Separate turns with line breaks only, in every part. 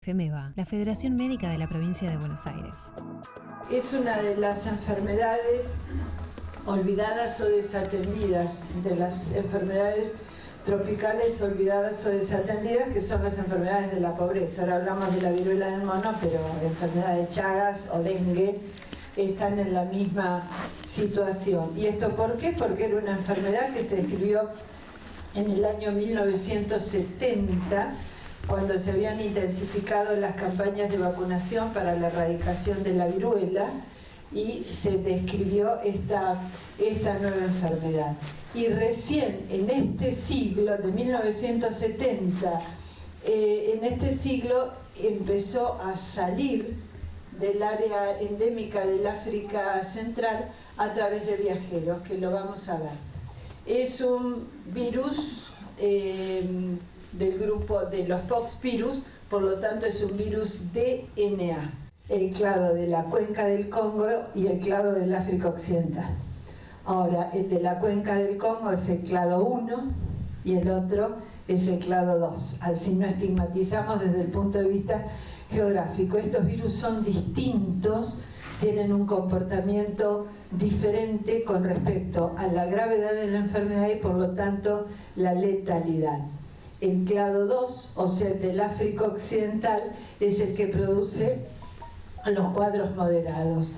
FEMEBA, la Federación Médica de la Provincia de Buenos Aires.
Es una de las enfermedades olvidadas o desatendidas, entre las enfermedades tropicales olvidadas o desatendidas, que son las enfermedades de la pobreza. Ahora hablamos de la viruela del mono, pero enfermedades de Chagas o dengue están en la misma situación. ¿Y esto por qué? Porque era una enfermedad que se describió en el año 1970, cuando se habían intensificado las campañas de vacunación para la erradicación de la viruela, y se describió esta nueva enfermedad. Y recién en este siglo, de 1970, en este siglo empezó a salir del área endémica del África Central a través de viajeros, que lo vamos a ver. Es un virus del grupo de los poxvirus, por lo tanto es un virus DNA, el clado de la cuenca del Congo y el clado del África Occidental. Ahora, el de la cuenca del Congo es el clado 1 y el otro es el clado 2. Así no estigmatizamos desde el punto de vista geográfico. Estos virus son distintos, tienen un comportamiento diferente con respecto a la gravedad de la enfermedad y por lo tanto la letalidad. El clado 2, o sea, el del África Occidental, es el que produce los cuadros moderados.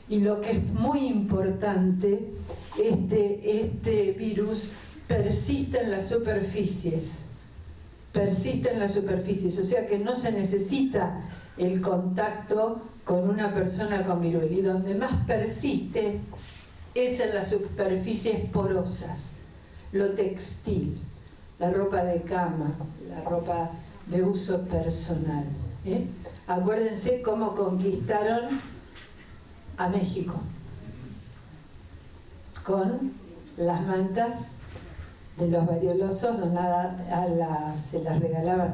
Y lo que es muy importante, este virus persiste en las superficies, o sea que no se necesita el contacto con una persona con viruela, y donde más persiste es en las superficies porosas, lo textil, la ropa de cama, la ropa de uso personal. Acuérdense cómo conquistaron a México, con las mantas de los variolosos donadas se las regalaban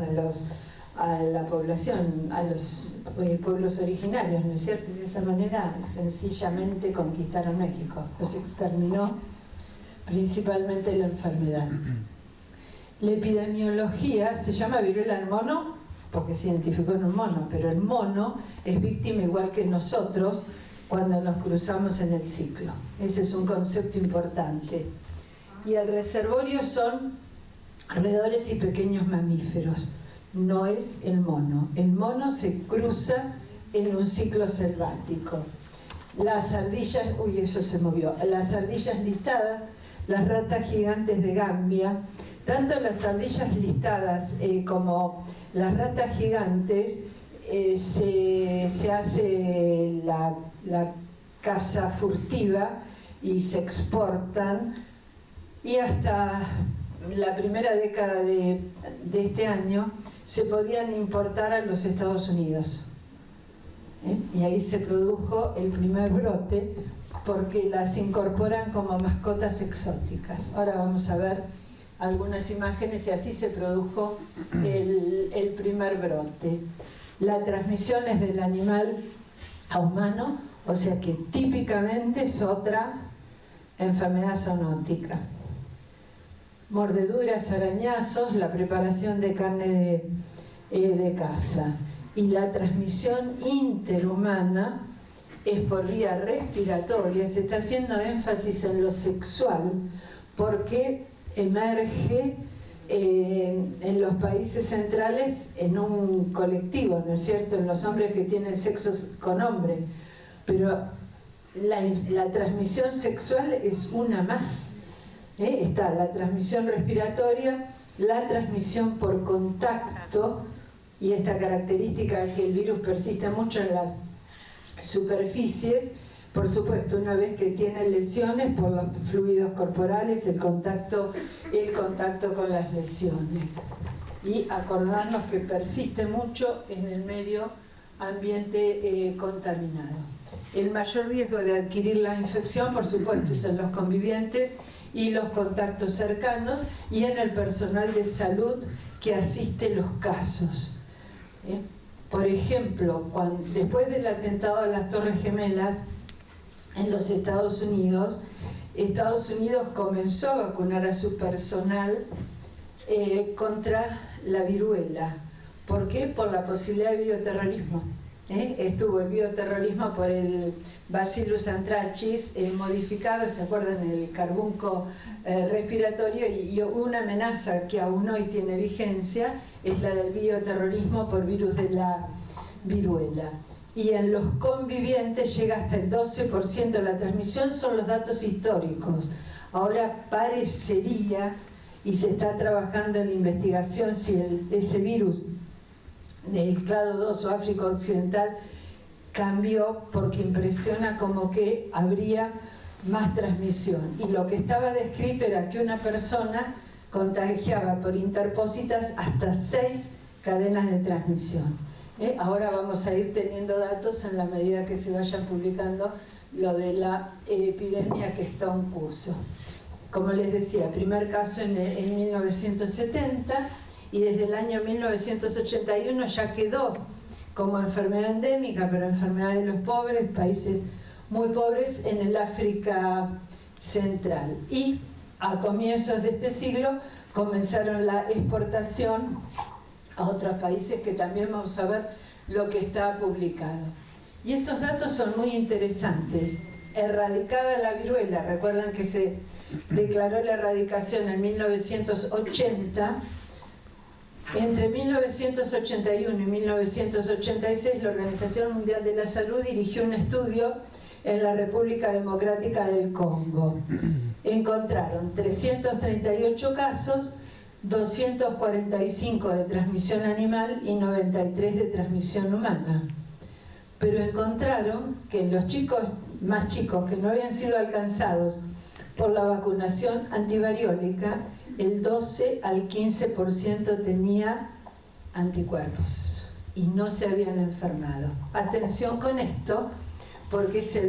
a la población, a los pueblos originarios, ¿no es cierto? Y de esa manera sencillamente conquistaron México, los exterminó, principalmente la enfermedad. La epidemiología se llama viruela del mono porque se identificó en un mono, pero el mono es víctima igual que nosotros cuando nos cruzamos en el ciclo. Ese es un concepto importante. Y el reservorio son roedores y pequeños mamíferos, no es el mono. El mono se cruza en un ciclo selvático. Las ardillas, eso se movió, las ardillas listadas, las ratas gigantes de Gambia, tanto las ardillas listadas como las ratas gigantes, se hace la caza furtiva y se exportan, y hasta la primera década de este año se podían importar a los Estados Unidos. Y ahí se produjo el primer brote, porque las incorporan como mascotas exóticas. Ahora vamos a ver algunas imágenes, y así se produjo el primer brote. La transmisión es del animal a humano, o sea que típicamente es otra enfermedad zoonótica. Mordeduras, arañazos, la preparación de carne de caza. Y la transmisión interhumana es por vía respiratoria. Se está haciendo énfasis en lo sexual porque emerge en los países centrales en un colectivo, ¿no es cierto?, en los hombres que tienen sexo con hombres, pero la transmisión sexual es una más. Está la transmisión respiratoria, la transmisión por contacto, y esta característica de que el virus persiste mucho en las superficies, por supuesto, una vez que tiene lesiones por los fluidos corporales, el contacto con las lesiones. Y acordarnos que persiste mucho en el medio ambiente contaminado. El mayor riesgo de adquirir la infección, por supuesto, es en los convivientes y los contactos cercanos, y en el personal de salud que asiste los casos. Por ejemplo, después del atentado a las Torres Gemelas en los Estados Unidos comenzó a vacunar a su personal contra la viruela, ¿Por qué? Por la posibilidad de bioterrorismo. Estuvo el bioterrorismo por el Bacillus anthracis modificado, ¿se acuerdan? El carbunco respiratorio, y una amenaza que aún hoy tiene vigencia es la del bioterrorismo por virus de la viruela. Y en los convivientes llega hasta el 12% de la transmisión, son los datos históricos. Ahora parecería, y se está trabajando en la investigación, si ese virus del clado 2 o África Occidental cambió, porque impresiona como que habría más transmisión. Y lo que estaba descrito era que una persona contagiaba por interpósitas hasta 6 cadenas de transmisión. Ahora vamos a ir teniendo datos en la medida que se vayan publicando lo de la epidemia que está en curso. Como les decía, primer caso en 1970, y desde el año 1981 ya quedó como enfermedad endémica, pero enfermedad de los pobres, países muy pobres en el África Central. Y a comienzos de este siglo comenzaron la exportación a otros países, que también vamos a ver lo que está publicado. Y estos datos son muy interesantes. Erradicada la viruela, recuerdan que se declaró la erradicación en 1980. Entre 1981 y 1986 la Organización Mundial de la Salud dirigió un estudio en la República Democrática del Congo. Encontraron 338 casos, 245 de transmisión animal y 93 de transmisión humana. Pero encontraron que los chicos más chicos que no habían sido alcanzados por la vacunación antivariólica, el 12 al 15% tenía anticuerpos y no se habían enfermado. Atención con esto, porque es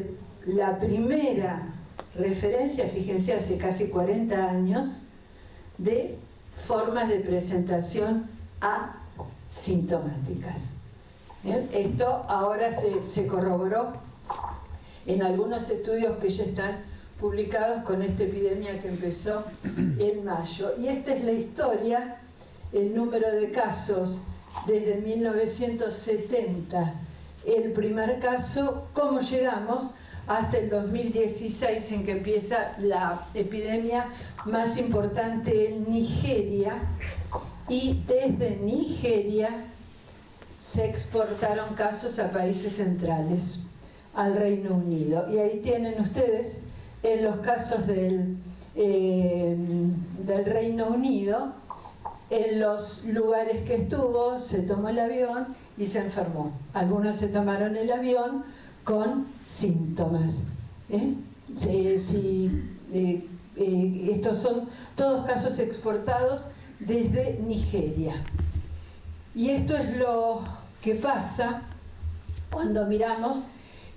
la primera referencia, fíjense, hace casi 40 años, de formas de presentación asintomáticas. Esto ahora se corroboró en algunos estudios que ya están publicados con esta epidemia que empezó en mayo. Y esta es la historia, el número de casos desde 1970, el primer caso, cómo llegamos hasta el 2016, en que empieza la epidemia más importante en Nigeria, y desde Nigeria se exportaron casos a países centrales, al Reino Unido. Y ahí tienen ustedes en los casos del Reino Unido, en los lugares que estuvo, se tomó el avión y se enfermó. Algunos se tomaron el avión con síntomas. Estos son todos casos exportados desde Nigeria. Y esto es lo que pasa cuando miramos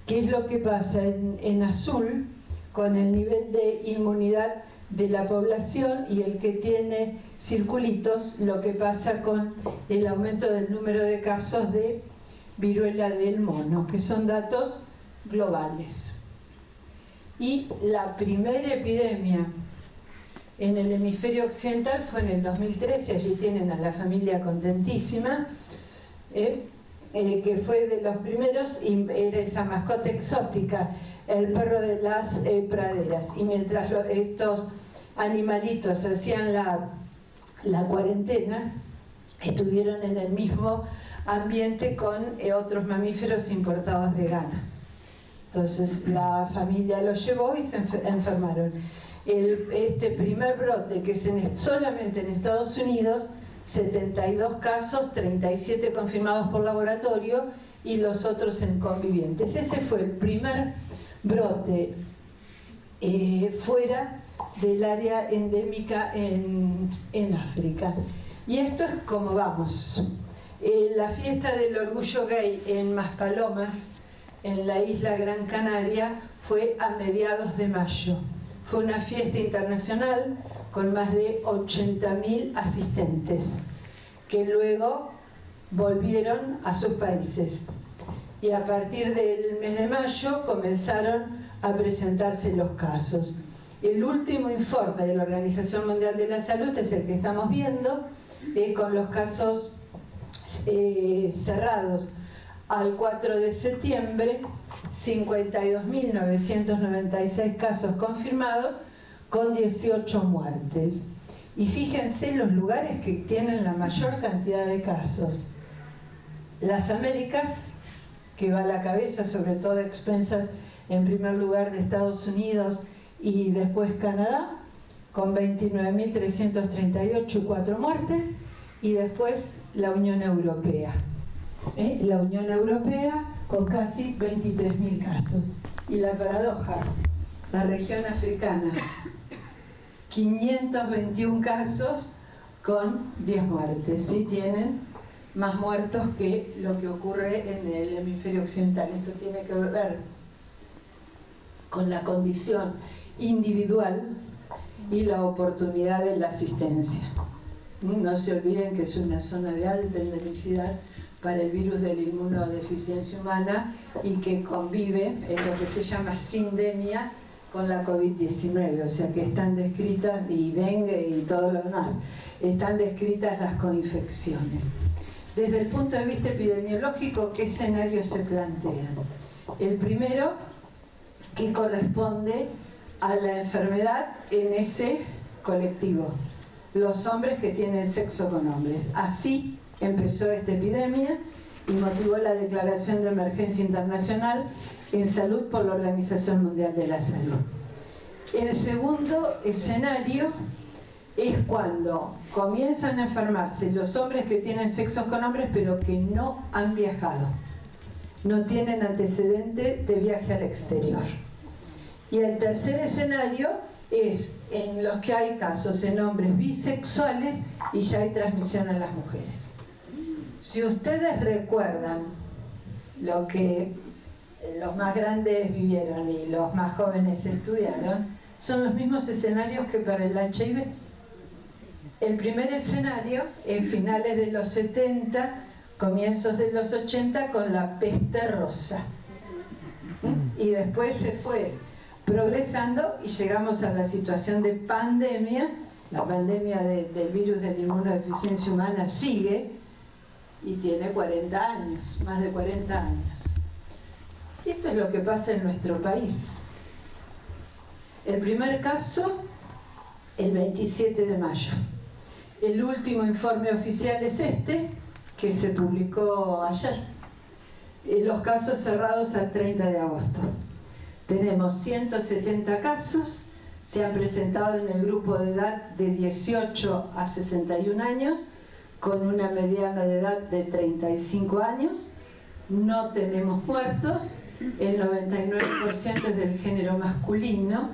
qué es lo que pasa en azul con el nivel de inmunidad de la población, y el que tiene circulitos, lo que pasa con el aumento del número de casos de viruela del mono, que son datos globales. Y la primera epidemia en el hemisferio occidental fue en el 2013, allí tienen a la familia contentísima, que fue de los primeros, y era esa mascota exótica, el perro de las praderas. Y mientras estos animalitos hacían la cuarentena, estuvieron en el mismo ambiente con otros mamíferos importados de Ghana. Entonces la familia los llevó y se enfermaron. Este primer brote, que es solamente en Estados Unidos, 72 casos, 37 confirmados por laboratorio y los otros en convivientes. Este fue el primer brote fuera del área endémica en África. Y esto es como vamos. La fiesta del orgullo gay en Maspalomas, en la isla Gran Canaria, fue a mediados de mayo. Fue una fiesta internacional con más de 80.000 asistentes, que luego volvieron a sus países. Y a partir del mes de mayo comenzaron a presentarse los casos. El último informe de la Organización Mundial de la Salud es el que estamos viendo, con los casos cerrados al 4 de septiembre, 52.996 casos confirmados con 18 muertes. Y fíjense los lugares que tienen la mayor cantidad de casos. Las Américas, que va a la cabeza, sobre todo a expensas en primer lugar de Estados Unidos y después Canadá, con 29.338 y 4 muertes, y después la Unión Europea. La Unión Europea con casi 23.000 casos. Y la paradoja, la región africana, 521 casos con 10 muertes. ¿Sí? Tienen más muertos que lo que ocurre en el hemisferio occidental. Esto tiene que ver con la condición individual y la oportunidad de la asistencia. No se olviden que es una zona de alta endemicidad para el virus de la inmunodeficiencia humana y que convive en lo que se llama sindemia con la COVID-19, o sea que están descritas, y dengue y todo lo demás, están descritas las coinfecciones. Desde el punto de vista epidemiológico, ¿qué escenarios se plantean? El primero, que corresponde a la enfermedad en ese colectivo, los hombres que tienen sexo con hombres. Así empezó esta epidemia y motivó la declaración de emergencia internacional en salud por la Organización Mundial de la Salud. El segundo escenario es cuando comienzan a enfermarse los hombres que tienen sexo con hombres pero que no han viajado, no tienen antecedente de viaje al exterior. Y el tercer escenario es en los que hay casos en hombres bisexuales y ya hay transmisión a las mujeres. Si ustedes recuerdan lo que los más grandes vivieron y los más jóvenes estudiaron, son los mismos escenarios que para el HIV. El primer escenario, en finales de los 70, comienzos de los 80, con la peste rosa. Y después se fue progresando y llegamos a la situación de pandemia. La pandemia del virus de la inmunodeficiencia humana sigue y tiene 40 años, más de 40 años. Y esto es lo que pasa en nuestro país. El primer caso, el 27 de mayo. El último informe oficial es este, que se publicó ayer. Los casos cerrados al 30 de agosto. Tenemos 170 casos, se han presentado en el grupo de edad de 18 a 61 años, con una mediana de edad de 35 años. No tenemos muertos, el 99% es del género masculino.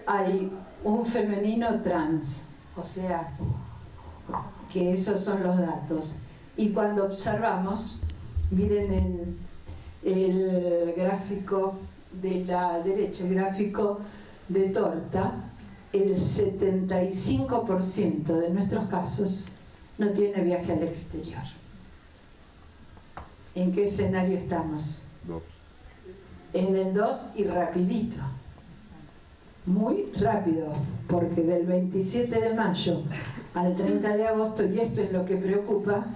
Hay un femenino trans, o sea, que esos son los datos. Y cuando observamos, miren el gráfico de la derecha, el gráfico de torta, el 75% de nuestros casos no tiene viaje al exterior. ¿En qué escenario estamos? 2. En el 2 y rapidito. Muy rápido, porque del 27 de mayo al 30 de agosto, y esto es lo que preocupa,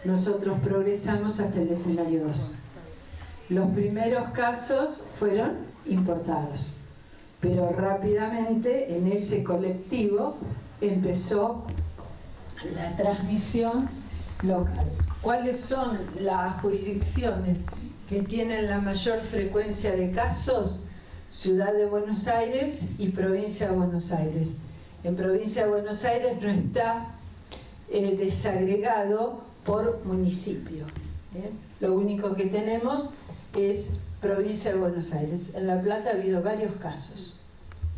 nosotros progresamos hasta el escenario 2. Los primeros casos fueron importados, pero rápidamente en ese colectivo empezó la transmisión local. ¿Cuáles son las jurisdicciones que tienen la mayor frecuencia de casos? Ciudad de Buenos Aires y Provincia de Buenos Aires. En Provincia de Buenos Aires no está desagregado por municipio. Lo único que tenemos es Provincia de Buenos Aires. En La Plata ha habido varios casos.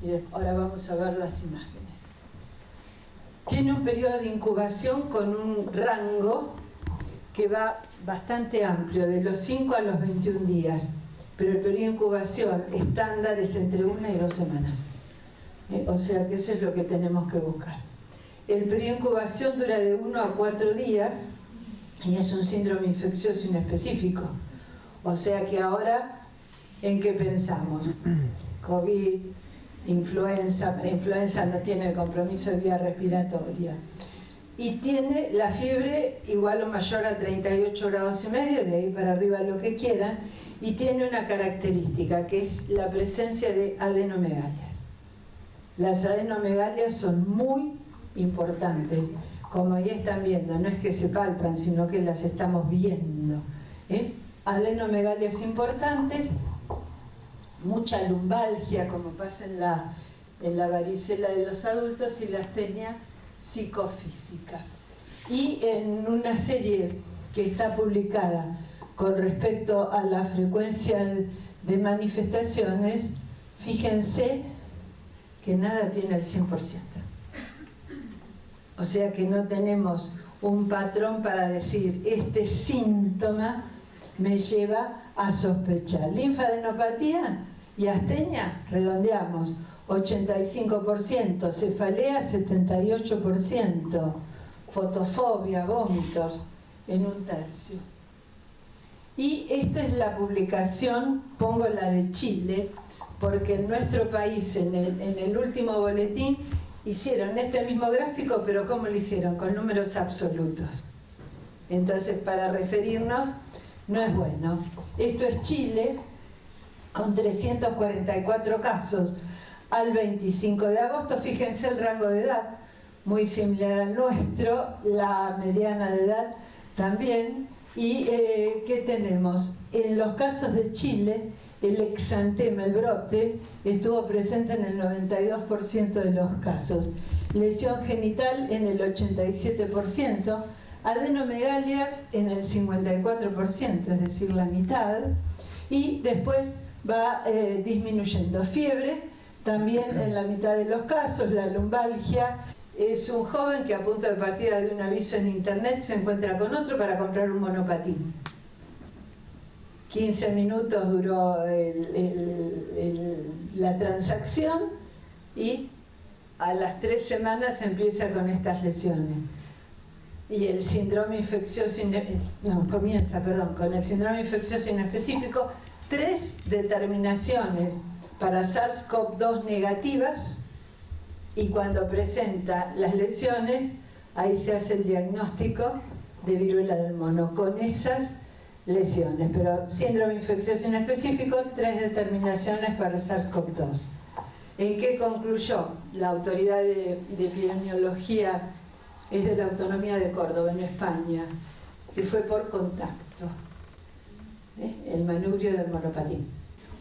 Y ahora vamos a ver las imágenes. Tiene un periodo de incubación con un rango que va bastante amplio, de los 5 a los 21 días. Pero el periodo de incubación estándar es entre 1 y 2 semanas. O sea que eso es lo que tenemos que buscar. El periodo de incubación dura de 1 a 4 días y es un síndrome infeccioso inespecífico. O sea que ahora, ¿en qué pensamos? COVID, influenza. Para influenza no tiene el compromiso de vía respiratoria. y tiene la fiebre igual o mayor a 38 grados y medio, de ahí para arriba lo que quieran, y tiene una característica que es la presencia de adenomegalias. Las adenomegalias son muy importantes, como ahí están viendo, no es que se palpan, sino que las estamos viendo. Adenomegalias importantes, mucha lumbalgia, como pasa en la varicela de los adultos, y la astenia psicofísica. Y en una serie que está publicada con respecto a la frecuencia de manifestaciones, fíjense que nada tiene el 100%. O sea que no tenemos un patrón para decir este síntoma me lleva a sospechar. Linfadenopatía y astenia, redondeamos, 85%, cefalea 78%, fotofobia, vómitos en 1/3. Y esta es la publicación, pongo la de Chile, porque en nuestro país, en el último boletín, hicieron este mismo gráfico, pero ¿cómo lo hicieron? Con números absolutos. Entonces, para referirnos, no es bueno. Esto es Chile, con 344 casos al 25 de agosto. Fíjense el rango de edad, muy similar al nuestro, la mediana de edad también. ¿Y qué tenemos? En los casos de Chile, el exantema, el brote, estuvo presente en el 92% de los casos. Lesión genital en el 87%, adenomegalias en el 54%, es decir, la mitad, y después va disminuyendo. Fiebre, también en la mitad de los casos, la lumbalgia. Es un joven que a punto de partida de un aviso en internet se encuentra con otro para comprar un monopatín. 15 minutos duró la transacción y a las 3 semanas empieza con estas lesiones. Y el síndrome infeccioso, con el síndrome infeccioso inespecífico, 3 determinaciones para SARS-CoV-2 negativas, y cuando presenta las lesiones, ahí se hace el diagnóstico de viruela del mono con esas lesiones. Pero síndrome infeccioso inespecífico, 3 determinaciones para SARS-CoV-2. ¿En qué concluyó? La autoridad de epidemiología es de la Autonomía de Córdoba, en España, que fue por contacto, el manubrio del monopatín.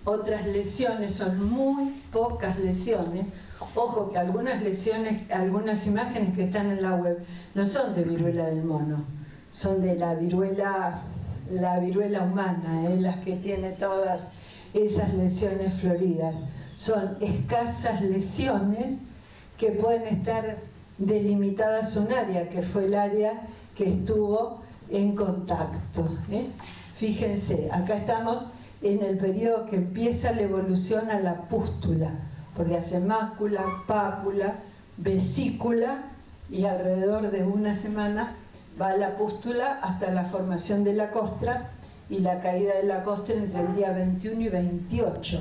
Otras lesiones son muy pocas lesiones. Ojo que algunas lesiones, algunas imágenes que están en la web no son de viruela del mono, son de la viruela humana, las que tiene todas esas lesiones floridas. Son escasas lesiones que pueden estar delimitadas un área, que fue el área que estuvo en contacto. Fíjense, acá estamos en el periodo que empieza la evolución a la pústula, porque hace mácula, pápula, vesícula, y alrededor de una semana va a la pústula hasta la formación de la costra, y la caída de la costra entre el día 21 y 28.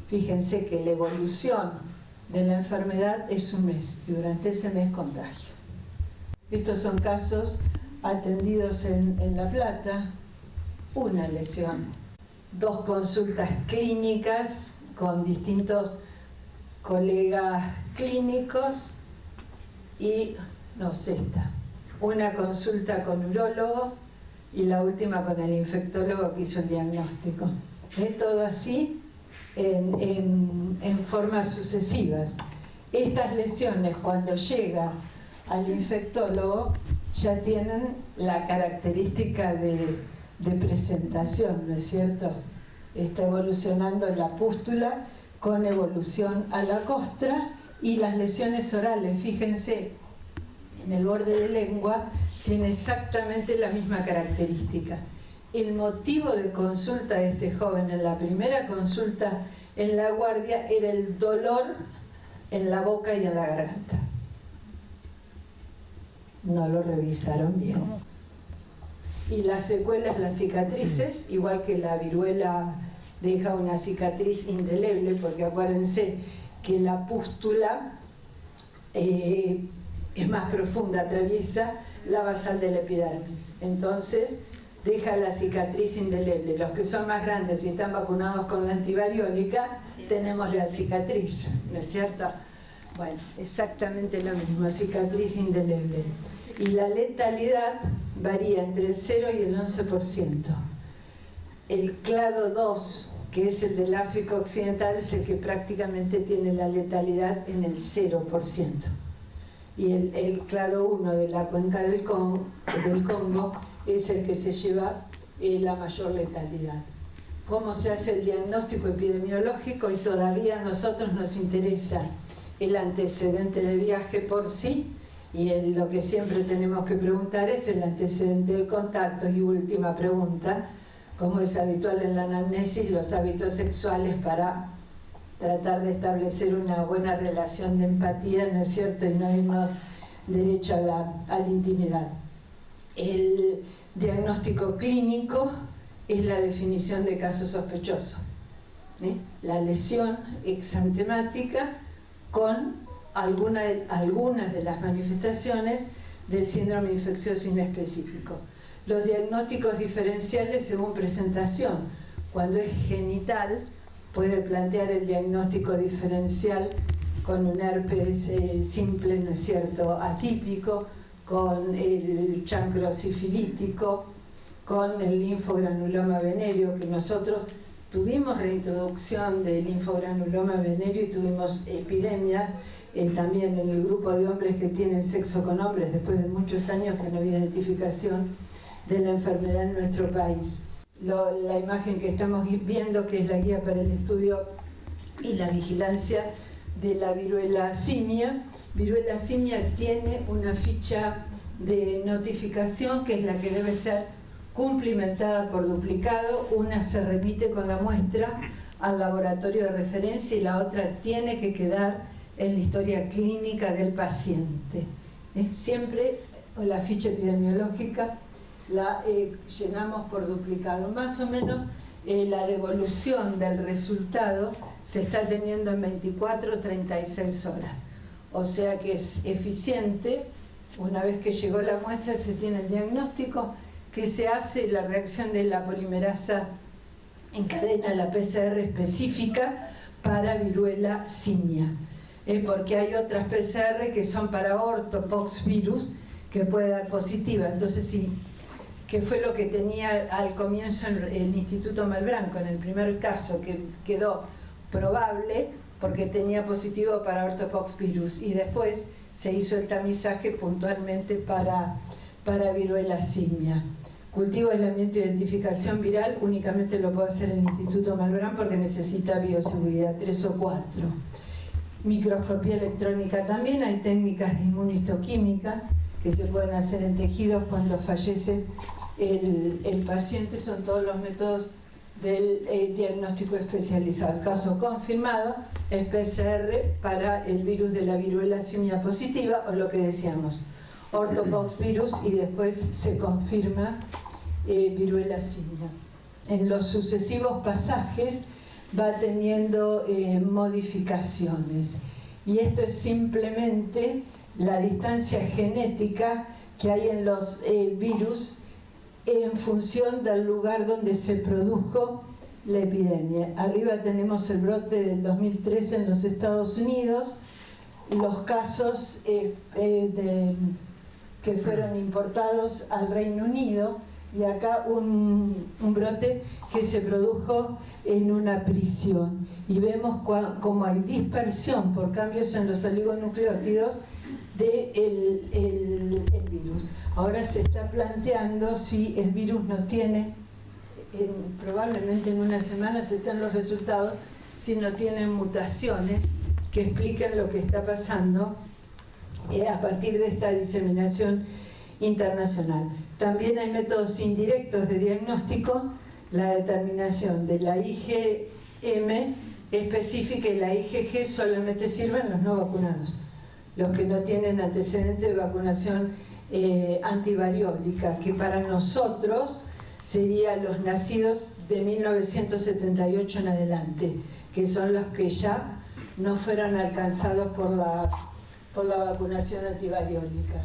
Fíjense que la evolución de la enfermedad es un mes, y durante ese mes contagio. Estos son casos atendidos en La Plata, una lesión, 2 consultas clínicas con distintos colegas clínicos y, una consulta con urólogo y la última con el infectólogo que hizo el diagnóstico. Todo así en formas sucesivas. Estas lesiones, cuando llega al infectólogo, ya tienen la característica de presentación, ¿no es cierto? Está evolucionando la pústula con evolución a la costra, y las lesiones orales, fíjense, en el borde de lengua, tiene exactamente la misma característica. El motivo de consulta de este joven en la primera consulta en la guardia era el dolor en la boca y en la garganta. No lo revisaron bien. Y las secuelas, las cicatrices, igual que la viruela deja una cicatriz indeleble, porque acuérdense que la pústula es más profunda, atraviesa la basal de la epidermis. Entonces deja la cicatriz indeleble. Los que son más grandes y están vacunados con la antivariólica, tenemos la cicatriz, ¿no es cierto? Bueno, exactamente lo mismo, cicatriz indeleble. Y la letalidad varía entre el 0 y el 11%. El clado 2, que es el del África Occidental, es el que prácticamente tiene la letalidad en el 0%. Y el clado 1 de la cuenca del Congo es el que se lleva la mayor letalidad. ¿Cómo se hace el diagnóstico epidemiológico? Y todavía a nosotros nos interesa el antecedente de viaje por sí, y lo que siempre tenemos que preguntar es el antecedente del contacto. Y última pregunta, como es habitual en la anamnesis, los hábitos sexuales para tratar de establecer una buena relación de empatía, ¿no es cierto?, y no irnos derecho a la intimidad. El diagnóstico clínico es la definición de caso sospechoso. La lesión exantemática con algunas de las manifestaciones del síndrome infeccioso inespecífico. Los diagnósticos diferenciales según presentación. Cuando es genital, puede plantear el diagnóstico diferencial con un herpes simple, ¿no es cierto?, atípico, con el chancro sifilítico, con el linfogranuloma venéreo, que nosotros tuvimos reintroducción del linfogranuloma venéreo y tuvimos epidemia también en el grupo de hombres que tienen sexo con hombres, después de muchos años que no había identificación de la enfermedad en nuestro país. La imagen que estamos viendo, que es la guía para el estudio y la vigilancia de la viruela simia. Viruela simia tiene una ficha de notificación que es la que debe ser cumplimentada por duplicado. Una se remite con la muestra al laboratorio de referencia y la otra tiene que quedar en la historia clínica del paciente. Siempre la ficha epidemiológica la llenamos por duplicado. Más o menos la devolución del resultado se está teniendo en 24 o 36 horas. O sea que es eficiente. Una vez que llegó la muestra se tiene el diagnóstico, que se hace la reacción de la polimerasa encadena la PCR específica para viruela simia. Porque hay otras PCR que son para ortopoxvirus que puede dar positiva. Entonces, sí, que fue lo que tenía al comienzo el Instituto Malbranco, en el primer caso, que quedó probable porque tenía positivo para ortopoxvirus, y después se hizo el tamizaje puntualmente para viruela simia. Cultivo, aislamiento e identificación viral únicamente lo puede hacer el Instituto Malbrán porque necesita bioseguridad 3 o 4. Microscopía electrónica también, hay técnicas de inmunistoquímica que se pueden hacer en tejidos cuando fallece el paciente. Son todos los métodos del diagnóstico especializado. El caso confirmado es PCR para el virus de la viruela simia positiva, o lo que decíamos, ortopoxvirus, y después se confirma viruela simia. En los sucesivos pasajes va teniendo modificaciones, y esto es simplemente la distancia genética que hay en los virus en función del lugar donde se produjo la epidemia. Arriba tenemos el brote del 2013 en los Estados Unidos, los casos que fueron importados al Reino Unido, y acá un brote que se produjo en una prisión. Y vemos cómo hay dispersión por cambios en los oligonucleótidos del virus. Ahora se está planteando si el virus no tiene, probablemente en unas semanas están los resultados, si no tienen mutaciones que expliquen lo que está pasando a partir de esta diseminación internacional. También hay métodos indirectos de diagnóstico, la determinación de la IgM específica y la IgG solamente sirven los no vacunados, los que no tienen antecedente de vacunación antivariólica, que para nosotros serían los nacidos de 1978 en adelante, que son los que ya no fueron alcanzados por por la vacunación antivariólica.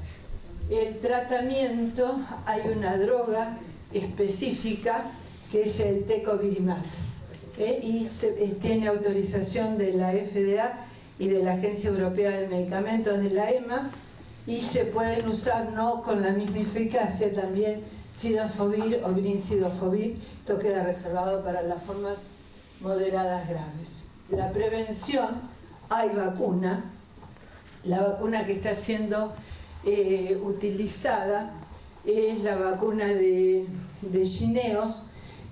El tratamiento, hay una droga específica que es el tecovirimat, y tiene autorización de la FDA y de la Agencia Europea de Medicamentos, de la EMA, y se pueden usar no con la misma eficacia también cidofovir o brincidofovir. Esto queda reservado para las formas moderadas graves. La prevención, hay vacuna. La vacuna que está siendo utilizada es la vacuna de Jynneos,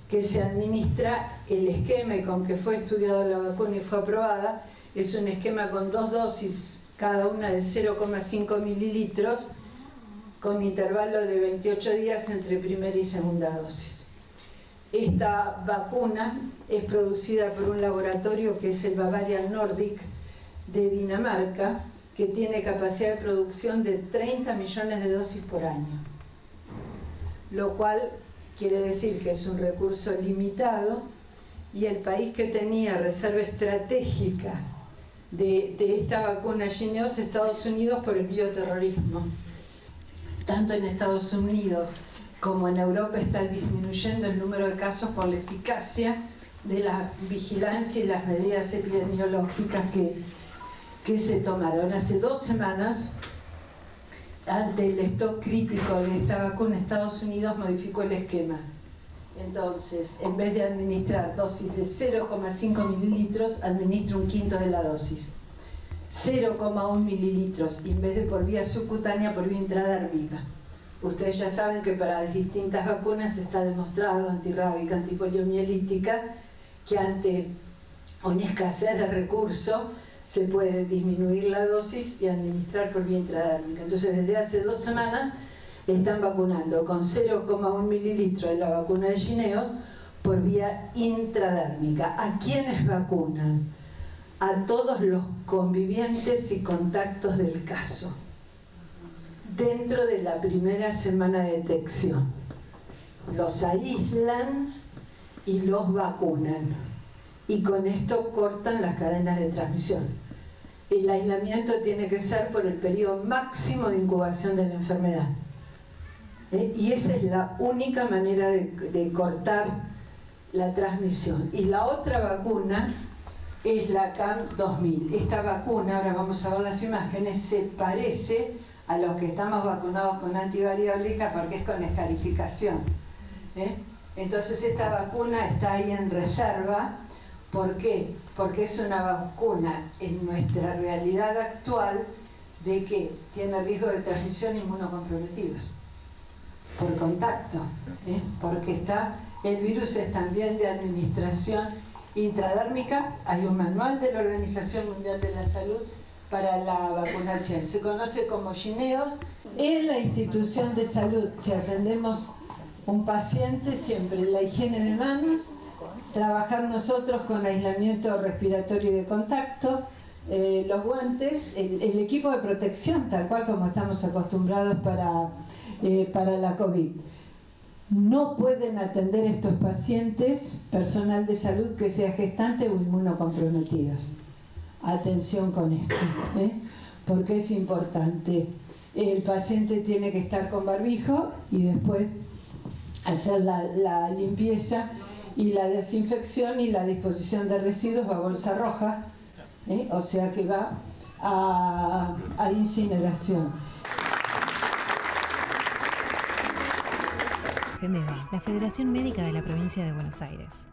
que se administra el esquema y con que fue estudiada la vacuna y fue aprobada. Es un esquema con 2 dosis, cada una de 0,5 mililitros, con intervalo de 28 días entre primera y segunda dosis. Esta vacuna es producida por un laboratorio que es el Bavarian Nordic de Dinamarca, que tiene capacidad de producción de 30 millones de dosis por año, lo cual quiere decir que es un recurso limitado, y el país que tenía reserva estratégica de esta vacuna Jynneos, Estados Unidos, por el bioterrorismo. Tanto en Estados Unidos como en Europa está disminuyendo el número de casos por la eficacia de la vigilancia y las medidas epidemiológicas que se tomaron. Hace 2 semanas, ante el stock crítico de esta vacuna, Estados Unidos modificó el esquema. Entonces, en vez de administrar dosis de 0,5 mililitros, administra 1/5 de la dosis. 0,1 mililitros, y en vez de por vía subcutánea, por vía intradérmica. Ustedes ya saben que para distintas vacunas está demostrado, antirrábica, antipoliomielítica, que ante una escasez de recursos se puede disminuir la dosis y administrar por vía intradérmica. Entonces, desde hace 2 semanas están vacunando con 0,1 mililitro de la vacuna de Jynneos por vía intradérmica. ¿A quiénes vacunan? A todos los convivientes y contactos del caso, dentro de la primera semana de detección. Los aíslan y los vacunan, y con esto cortan las cadenas de transmisión. El aislamiento tiene que ser por el periodo máximo de incubación de la enfermedad. Y esa es la única manera de cortar la transmisión. Y la otra vacuna es la CAM2000. Esta vacuna, ahora vamos a ver las imágenes, se parece a los que estamos vacunados con antivariólica porque es con escarificación. Entonces esta vacuna está ahí en reserva. ¿Por qué? Porque es una vacuna en nuestra realidad actual de que tiene riesgo de transmisión inmunocomprometidos por contacto, porque el virus es también de administración intradérmica. Hay un manual de la Organización Mundial de la Salud para la vacunación. Se conoce como Jynneos. Es la institución de salud. Si atendemos un paciente, siempre la higiene de manos, trabajar nosotros con aislamiento respiratorio y de contacto, los guantes, el equipo de protección, tal cual como estamos acostumbrados para la COVID. No pueden atender estos pacientes personal de salud que sea gestante o inmunocomprometidos. Atención con esto, porque es importante. El paciente tiene que estar con barbijo y después hacer la limpieza y la desinfección y la disposición de residuos a bolsa roja, o sea que va a incineración.
FEMEDA, la Federación Médica de la Provincia de Buenos Aires.